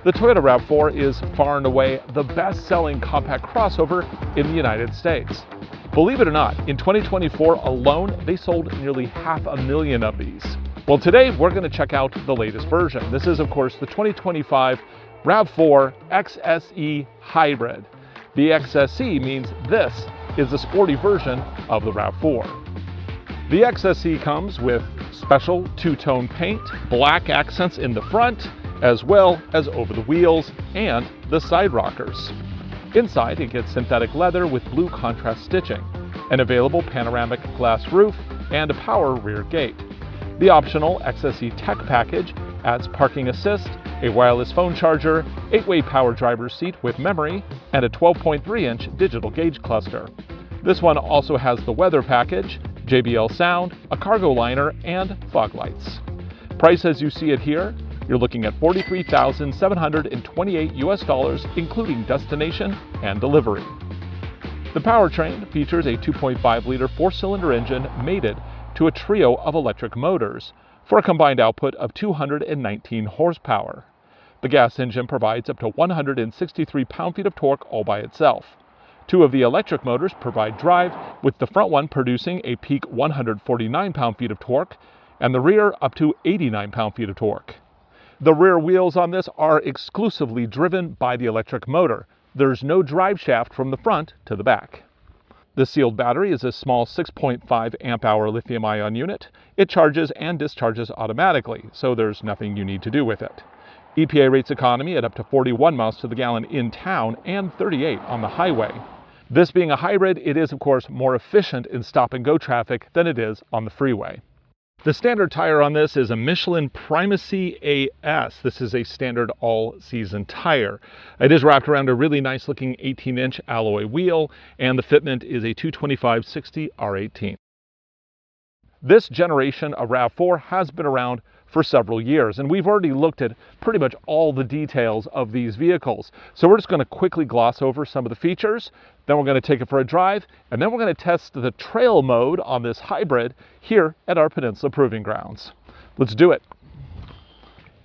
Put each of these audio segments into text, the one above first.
The Toyota RAV4 is far and away the best-selling compact crossover in the United States. Believe it or not, in 2024 alone, they sold nearly 500,000 of these. Well, today we're going to check out the latest version. This is, of course, the 2025 RAV4 XSE Hybrid. The XSE means this is the sporty version of the RAV4. The XSE comes with special two-tone paint, black accents in the front, as well as over the wheels and the side rockers. Inside, it gets synthetic leather with blue contrast stitching, an available panoramic glass roof, and a power rear gate. The optional XSE Tech package adds parking assist, a wireless phone charger, 8-way power driver's seat with memory, and a 12.3-inch digital gauge cluster. This one also has the weather package, JBL sound, a cargo liner, and fog lights. Price as you see it here, you're looking at $43,728 US, including destination and delivery. The powertrain features a 2.5-liter 4-cylinder engine mated to a trio of electric motors for a combined output of 219 horsepower. The gas engine provides up to 163 pound-feet of torque all by itself. Two of the electric motors provide drive, with the front one producing a peak 149 pound-feet of torque and the rear up to 89 pound-feet of torque. The rear wheels on this are exclusively driven by the electric motor. There's no drive shaft from the front to the back. The sealed battery is a small 6.5 amp-hour lithium-ion unit. It charges and discharges automatically, so there's nothing you need to do with it. EPA rates economy at up to 41 miles to the gallon in town and 38 on the highway. This being a hybrid, it is of course more efficient in stop-and-go traffic than it is on the freeway. The standard tire on this is a Michelin Primacy AS. This is a standard all-season tire. It is wrapped around a really nice-looking 18-inch alloy wheel, and the fitment is a 225/60 R18. This generation of RAV4 has been around for several years, and we've already looked at pretty much all the details of these vehicles. So we're just going to quickly gloss over some of the features, then we're going to take it for a drive, and then we're going to test the trail mode on this hybrid here at our Peninsula Proving Grounds. Let's do it.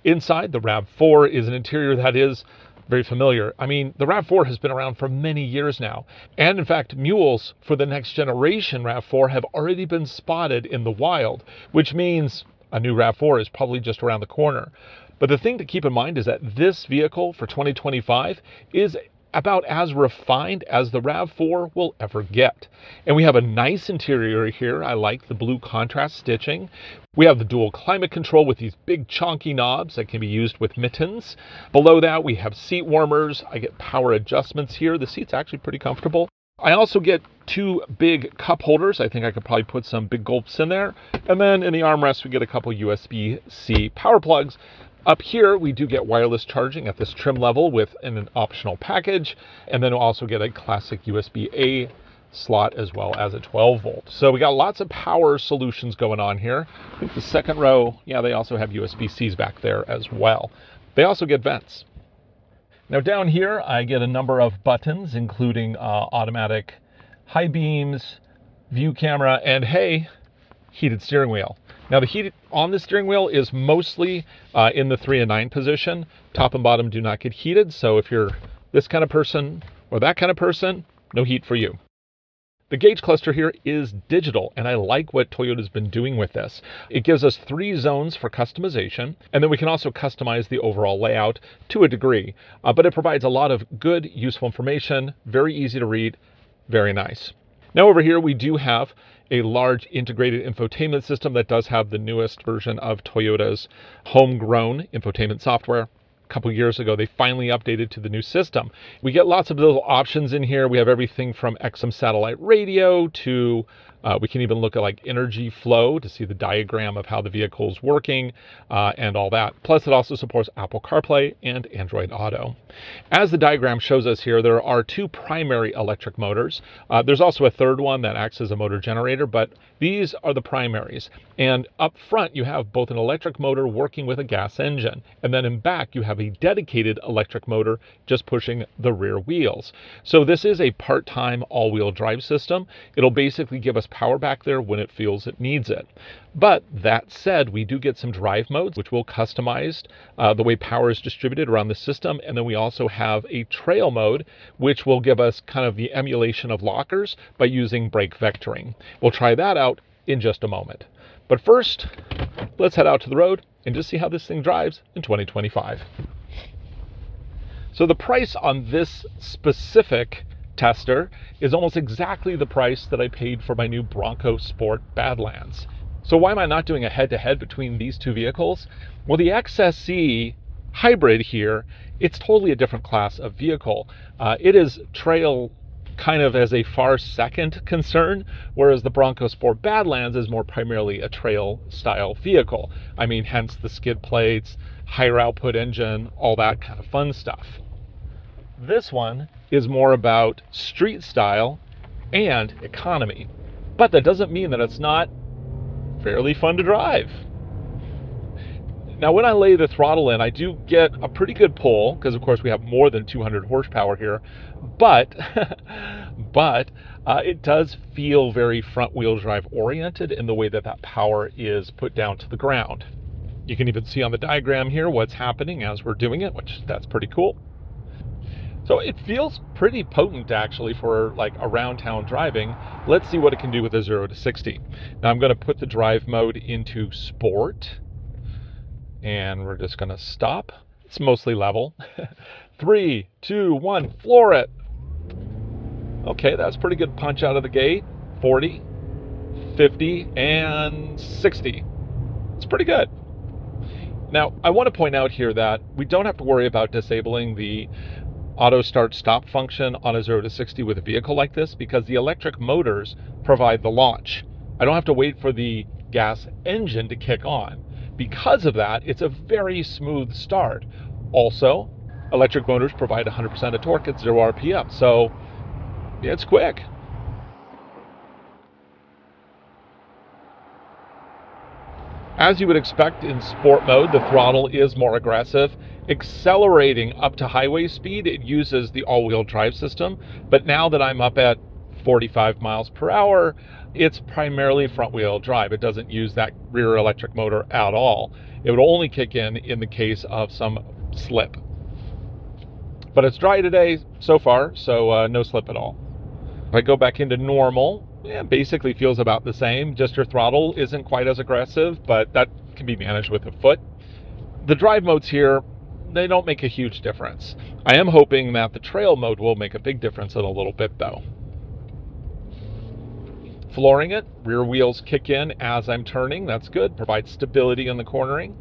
Inside, the RAV4 is an interior that is very familiar. I mean, the RAV4 has been around for many years now, and in fact, mules for the next generation RAV4 have already been spotted in the wild, which means a new RAV4 is probably just around the corner. But the thing to keep in mind is that this vehicle for 2025 is about as refined as the RAV4 will ever get. And we have a nice interior here. I like the blue contrast stitching. We have the dual climate control with these big chonky knobs that can be used with mittens. Below that, we have seat warmers. I get power adjustments here. The seat's actually pretty comfortable. I also get two big cup holders. I think I could probably put some big gulps in there. And then in the armrest, we get a couple USB-C power plugs. Up here, we do get wireless charging at this trim level with an optional package. And then we'll also get a classic USB-A slot as well as a 12-volt. So we got lots of power solutions going on here. I think the second row, yeah, they also have USB-Cs back there as well. They also get vents. Now down here, I get a number of buttons, including automatic high beams, view camera, and hey, heated steering wheel. Now the heat on the steering wheel is mostly in the 3 and 9 position. Top and bottom do not get heated, so if you're this kind of person or that kind of person, no heat for you. The gauge cluster here is digital, and I like what Toyota's been doing with this. It gives us 3 zones for customization, and then we can also customize the overall layout to a degree. But it provides a lot of good, useful information, very easy to read, very nice. Now over here we do have a large integrated infotainment system that does have the newest version of Toyota's homegrown infotainment software. A couple years ago, they finally updated to the new system. We get lots of little options in here. We have everything from XM satellite radio to we can even look at like energy flow to see the diagram of how the vehicle is working and all that. Plus, it also supports Apple CarPlay and Android Auto. As the diagram shows us here, there are 2 primary electric motors. There's also a third one that acts as a motor generator, but these are the primaries. And up front, you have both an electric motor working with a gas engine. And then in back, you have a dedicated electric motor just pushing the rear wheels. So this is a part-time all-wheel drive system. It'll basically give us power back there when it feels it needs it. But that said, we do get some drive modes, which will customize the way power is distributed around the system. And then we also have a trail mode, which will give us kind of the emulation of lockers by using brake vectoring. We'll try that out in just a moment. But first, let's head out to the road and just see how this thing drives in 2025. So the price on this specific tester is almost exactly the price that I paid for my new Bronco Sport Badlands. So why am I not doing a head-to-head between these two vehicles? Well, the XSE Hybrid here, it's totally a different class of vehicle. It is trail kind of as a far second concern, whereas the Bronco Sport Badlands is more primarily a trail style vehicle. I mean, hence the skid plates, higher output engine, all that kind of fun stuff. This one is more about street style and economy, but that doesn't mean that it's not fairly fun to drive. Now, when I lay the throttle in, I do get a pretty good pull, because of course we have more than 200 horsepower here, but it does feel very front wheel drive oriented in the way that that power is put down to the ground. You can even see on the diagram here what's happening as we're doing it, which that's pretty cool. So it feels pretty potent actually for like around town driving. Let's see what it can do with a 0 to 60. Now I'm going to put the drive mode into sport, and we're just going to stop. It's mostly level. 3, 2, 1, floor it. Okay, that's pretty good punch out of the gate. 40, 50, and 60. It's pretty good. Now I want to point out here that we don't have to worry about disabling the auto start stop function on a 0 to 60 with a vehicle like this, because the electric motors provide the launch. I don't have to wait for the gas engine to kick on. Because of that, it's a very smooth start. Also, electric motors provide 100% of torque at 0 RPM, so it's quick. As you would expect in sport mode, the throttle is more aggressive. Accelerating up to highway speed, it uses the all-wheel drive system. But now that I'm up at 45 miles per hour, it's primarily front-wheel drive. It doesn't use that rear electric motor at all. It would only kick in the case of some slip. But it's dry today so far, so no slip at all. If I go back into normal, it basically feels about the same. Just your throttle isn't quite as aggressive, but that can be managed with a foot. The drive modes here, they don't make a huge difference. I am hoping that the trail mode will make a big difference in a little bit though. Flooring it, rear wheels kick in as I'm turning. That's good, provides stability in the cornering.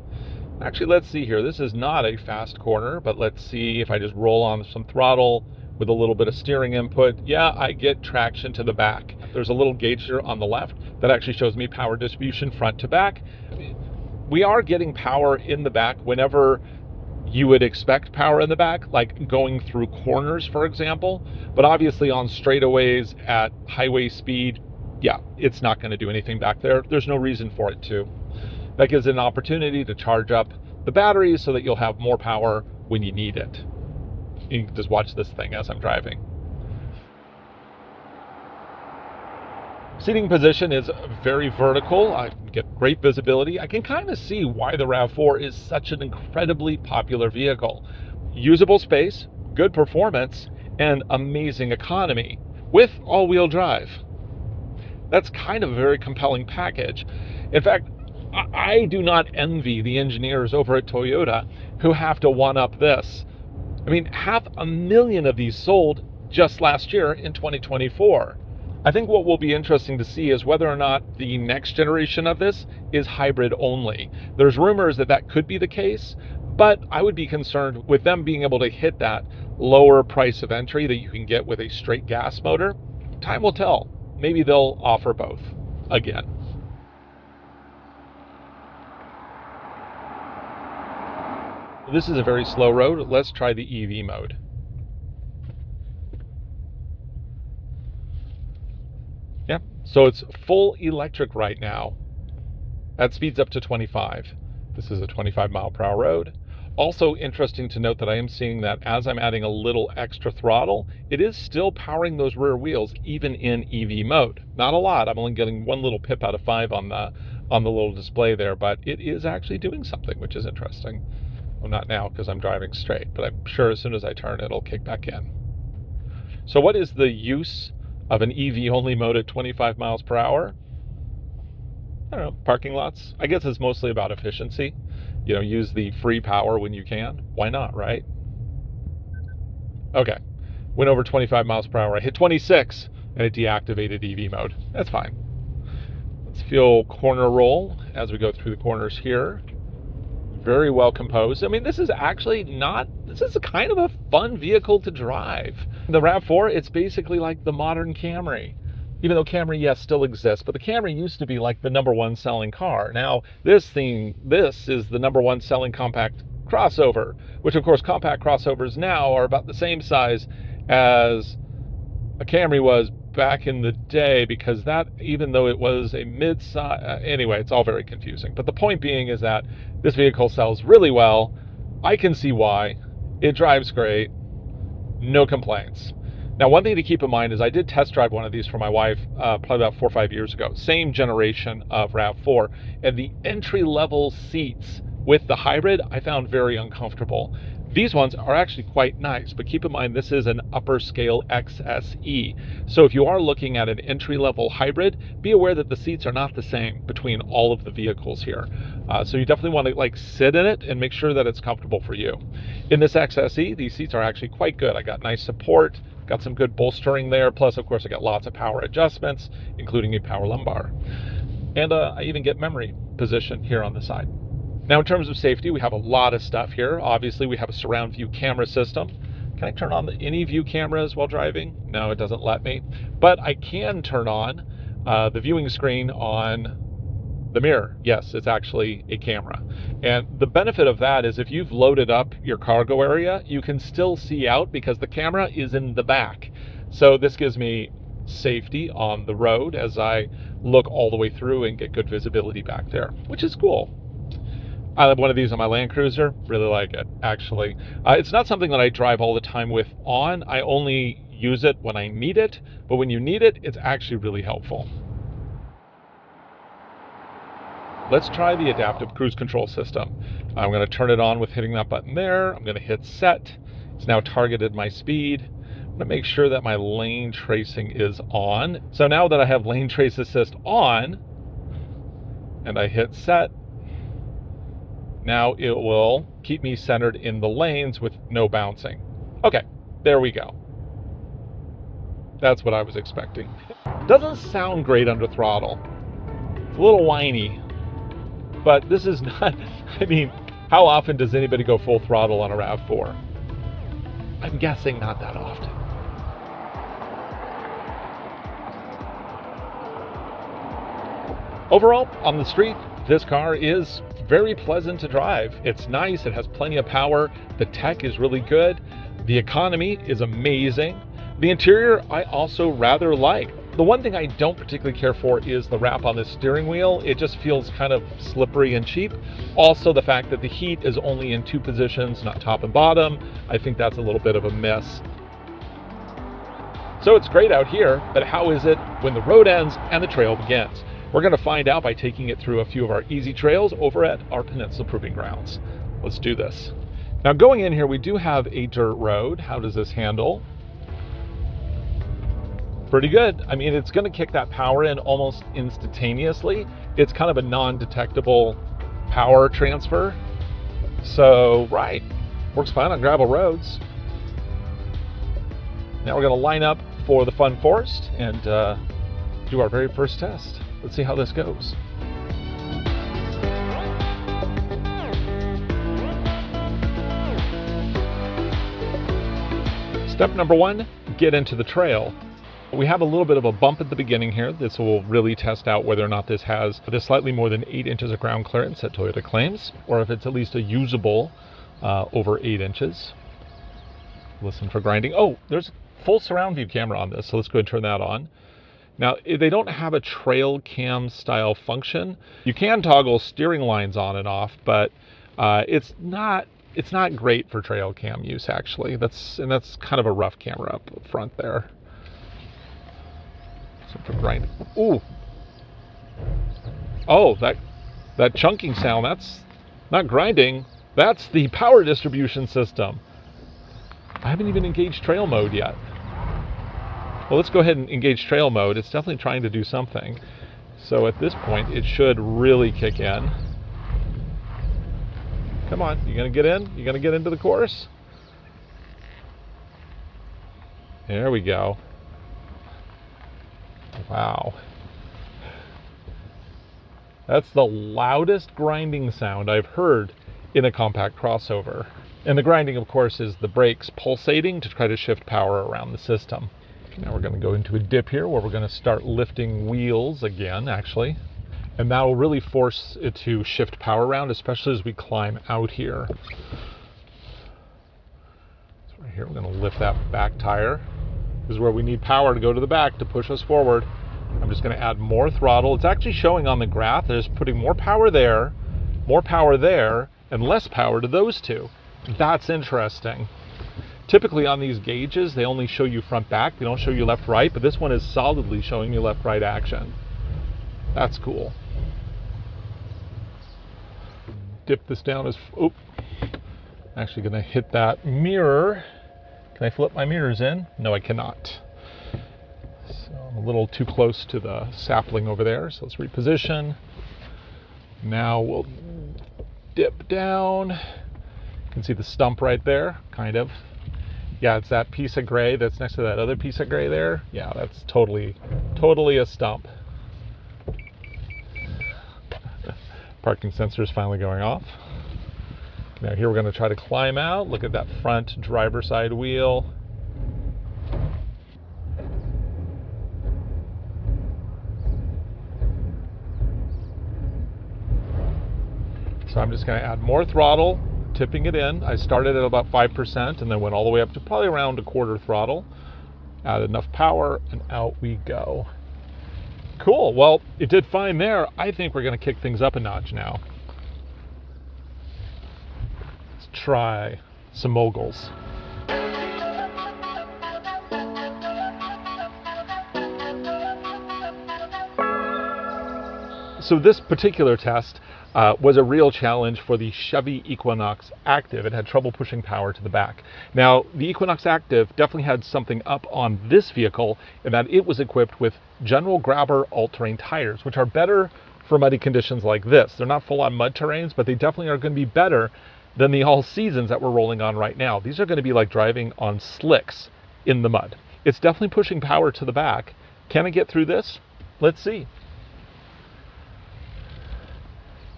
Actually, let's see here. This is not a fast corner, but let's see if I just roll on some throttle with a little bit of steering input. Yeah, I get traction to the back. There's a little gauge here on the left that actually shows me power distribution front to back. We are getting power in the back whenever you would expect power in the back, like going through corners, for example. But obviously on straightaways at highway speed, yeah, it's not going to do anything back there. There's no reason for it to. That gives it an opportunity to charge up the batteries so that you'll have more power when you need it. You can just watch this thing as I'm driving. Seating position is very vertical. I get great visibility. I can kind of see why the RAV4 is such an incredibly popular vehicle. Usable space, good performance, and amazing economy with all-wheel drive. That's kind of a very compelling package. In fact, I do not envy the engineers over at Toyota who have to one-up this. I mean, 500,000 of these sold just last year in 2024. I think what will be interesting to see is whether or not the next generation of this is hybrid only. There's rumors that that could be the case, but I would be concerned with them being able to hit that lower price of entry that you can get with a straight gas motor. Time will tell. Maybe they'll offer both again. This is a very slow road. Let's try the EV mode. Yeah, so it's full electric right now. That speeds up to 25. This is a 25 mile per hour road. Also interesting to note that I am seeing that as I'm adding a little extra throttle, it is still powering those rear wheels even in EV mode. Not a lot. I'm only getting 1 little pip out of 5 on the little display there, but it is actually doing something, which is interesting. Well, not now because I'm driving straight, but I'm sure as soon as I turn, it'll kick back in. So what is the use of an EV only mode at 25 miles per hour? I don't know, parking lots. I guess it's mostly about efficiency. You know, use the free power when you can. Why not, right? Okay, went over 25 miles per hour. I hit 26 and it deactivated EV mode. That's fine. Let's feel corner roll as we go through the corners here. Very well composed. I mean, this is actually not, this is a kind of a fun vehicle to drive. The RAV4, it's basically like the modern Camry. Even though Camry, yes, still exists, but the Camry used to be like the #1 selling car. Now, this is the #1 selling compact crossover, which of course compact crossovers now are about the same size as a Camry was back in the day, because that, even though it was a mid-size, anyway, it's all very confusing. But the point being is that this vehicle sells really well. I can see why. It drives great. No complaints. Now, one thing to keep in mind is I did test drive one of these for my wife probably about 4 or 5 years ago. Same generation of RAV4. And the entry-level seats with the hybrid I found very uncomfortable. These ones are actually quite nice, but keep in mind this is an upper scale XSE. So if you are looking at an entry-level hybrid, be aware that the seats are not the same between all of the vehicles here. So you definitely want to like sit in it and make sure that it's comfortable for you. In this XSE, these seats are actually quite good. I got nice support, got some good bolstering there. Plus, of course, I got lots of power adjustments, including a power lumbar. And I even get memory position here on the side. Now, in terms of safety, we have a lot of stuff here. Obviously, we have a surround view camera system. Can I turn on any view cameras while driving? No, it doesn't let me. But I can turn on the viewing screen on the mirror. Yes, it's actually a camera. And the benefit of that is if you've loaded up your cargo area, you can still see out because the camera is in the back. So this gives me safety on the road as I look all the way through and get good visibility back there, which is cool. I have one of these on my Land Cruiser. Really like it, actually. It's not something that I drive all the time with on. I only use it when I need it, but when you need it, it's actually really helpful. Let's try the adaptive cruise control system. I'm going to turn it on with hitting that button there. I'm going to hit set. It's now targeted my speed. I'm going to make sure that my lane tracing is on. So now that I have lane trace assist on, and I hit set, now it will keep me centered in the lanes with no bouncing. Okay, there we go. That's what I was expecting. Doesn't sound great under throttle. It's a little whiny, but this is not, I mean, how often does anybody go full throttle on a RAV4? I'm guessing not that often. Overall, on the street, this car is very pleasant to drive. It's nice, it has plenty of power, the tech is really good, the economy is amazing. The interior I also rather like. The one thing I don't particularly care for is the wrap on the steering wheel. It just feels kind of slippery and cheap. Also, the fact that the heat is only in 2 positions, not top and bottom, I think that's a little bit of a miss. So it's great out here, but how is it when the road ends and the trail begins? We're going to find out by taking it through a few of our easy trails over at our Peninsula Proving Grounds. Let's do this. Now, going in here, we do have a dirt road. How does this handle? Pretty good. I mean, it's going to kick that power in almost instantaneously. It's kind of a non-detectable power transfer. So, right, works fine on gravel roads. Now we're going to line up for the Fun Forest and do our very first test. Let's see how this goes. Step number 1, get into the trail. We have a little bit of a bump at the beginning here. This will really test out whether or not this has slightly more than 8 inches of ground clearance that Toyota claims, or if it's at least a usable over 8 inches. Listen for grinding. Oh, there's full surround view camera on this, so let's go ahead and turn that on. Now, they don't have a trail cam style function. You can toggle steering lines on and off, but it's not it's not great for trail cam use, actually. That's kind of a rough camera up front there. So for grinding. Ooh. Oh, that chunking sound, that's not grinding. That's the power distribution system. I haven't even engaged trail mode yet. Well, let's go ahead and engage trail mode. It's definitely trying to do something. So at this point, it should really kick in. Come on, you gonna get in? You gonna get into the course? There we go. Wow. That's the loudest grinding sound I've heard in a compact crossover. And the grinding, of course, is the brakes pulsating to try to shift power around the system. Now we're going to go into a dip here where we're going to start lifting wheels again, actually. And that will really force it to shift power around, especially as we climb out here. So right here, we're going to lift that back tire. This is where we need power to go to the back to push us forward. I'm just going to add more throttle. It's actually showing on the graph that it's putting more power there, and less power to those two. That's interesting. Typically on these gauges, they only show you front back. They don't show you left right, but this one is solidly showing you left right action. That's cool. Dip this down as, oh, actually gonna hit that mirror. Can I flip my mirrors in? No, I cannot. So I'm a little too close to the sapling over there, so let's reposition. Now we'll dip down. You can see the stump right there, kind of. Yeah, it's that piece of gray that's next to that other piece of gray there. Yeah, that's totally a stump. Parking sensor is finally going off. Now here we're going to try to climb out. Look at that front driver's side wheel. So I'm just going to add more throttle, tipping it in. I started at about 5% and then went all the way up to probably around a quarter throttle. Add enough power and out we go. Cool, well, it did fine there. I think we're going to kick things up a notch now. Let's try some moguls. So this particular test was a real challenge for the Chevy Equinox Active. It had trouble pushing power to the back. Now, the Equinox Active definitely had something up on this vehicle in that it was equipped with general grabber all-terrain tires, which are better for muddy conditions like this. They're not full-on mud terrains, but they definitely are going to be better than the all-seasons that we're rolling on right now. These are going to be like driving on slicks in the mud. It's definitely pushing power to the back. Can I get through this? Let's see.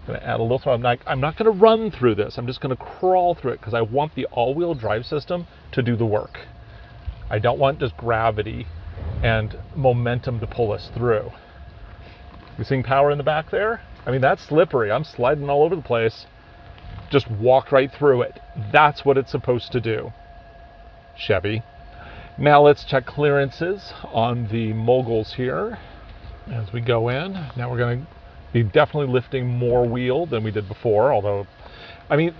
Going to add a little throttle. I'm not going to run through this. I'm just going to crawl through it because I want the all-wheel drive system to do the work. I don't want just gravity and momentum to pull us through. You seeing power in the back there? I mean, that's slippery. I'm sliding all over the place. Just walk right through it. That's what it's supposed to do. Chevy. Now let's check clearances on the moguls here as we go in. Now we're going to be definitely lifting more wheel than we did before, although, I mean,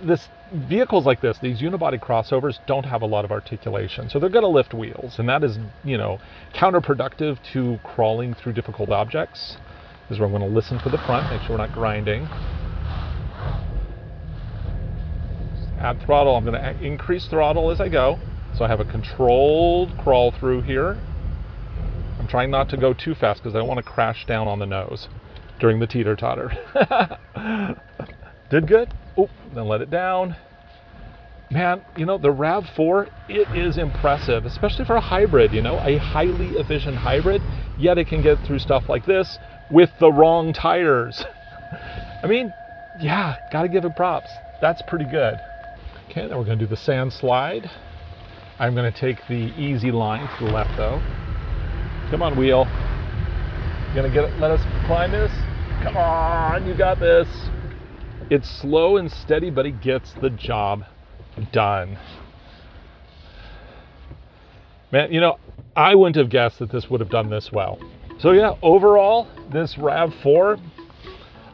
vehicles like this, these unibody crossovers don't have a lot of articulation, so they're going to lift wheels, and that is, you know, counterproductive to crawling through difficult objects. This is where I'm going to listen for the front, make sure we're not grinding. Add throttle. I'm going to increase throttle as I go, so I have a controlled crawl through here. I'm trying not to go too fast because I don't want to crash down on the nose during the teeter-totter. Did good. Oh, then let it down. Man, you know, the RAV4, it is impressive, especially for a hybrid, you know, a highly efficient hybrid, yet it can get through stuff like this with the wrong tires. I mean, yeah, gotta give it props. That's pretty good. Okay, then we're gonna do the sand slide. I'm gonna take the easy line to the left though. Come on, wheel. You gonna let us climb this? Come on, you got this. It's slow and steady, but it gets the job done. Man, you know, I wouldn't have guessed that this would have done this well. So yeah, overall, this RAV4,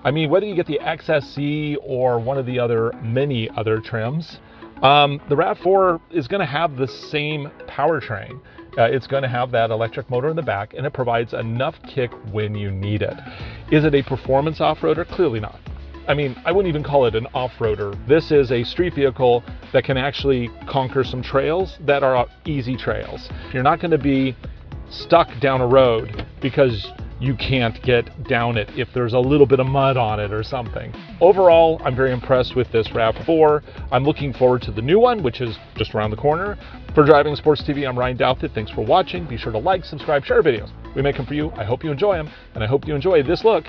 I mean, whether you get the XSC or one of the many other trims, the RAV4 is going to have the same powertrain. It's going to have that electric motor in the back, and it provides enough kick when you need it. Is it a performance off-roader? Clearly not. I mean, I wouldn't even call it an off-roader. This is a street vehicle that can actually conquer some trails that are easy trails. You're not going to be stuck down a road because you can't get down it if there's a little bit of mud on it or something. Overall, I'm very impressed with this RAV4. I'm looking forward to the new one, which is just around the corner. For Driving Sports TV, I'm Ryan Douthit. Thanks for watching. Be sure to like, subscribe, share videos. We make them for you. I hope you enjoy them, and I hope you enjoy this look